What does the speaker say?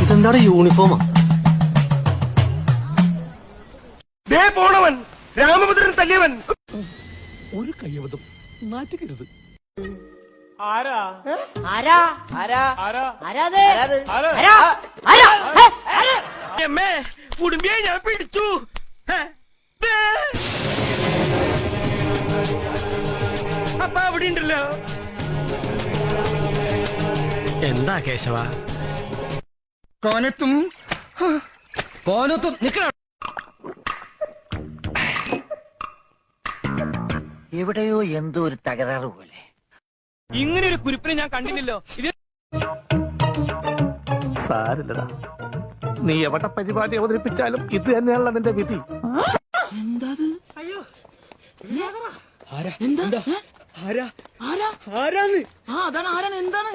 ഇതെന്താണ് യൂണിഫോമാ? പോണവൻ രാമഭദ്രൻ തല്ലിയവൻ. ഒരു കയ്യബദ്ധം നാറ്റിക്കരുത്. ആരാ ആരാ ആരാ ആരാ ആരാ ആരാ ആരാ അമ്മേ കുടുംബിയെ ഞാൻ പിടിച്ചു. അപ്പ അവിടെ ഉണ്ടല്ലോ. എന്താ കേശവ? കോനത്തും നിക്കണം. എവിടെയോ എന്തോ ഒരു തകരാറ് പോലെ. ഇങ്ങനെ ഒരു കുരിപ്പിനെ ഞാൻ കണ്ടില്ലല്ലോ. ഇത് സാരില്ലടാ, നീ എവിടെ പരിപാടി അവതരിപ്പിച്ചാലും ഇത് തന്നെയാണല്ലോ നിന്റെ വിധി. ആരാന്ന് അതാണ് ആരാണ് എന്താണ്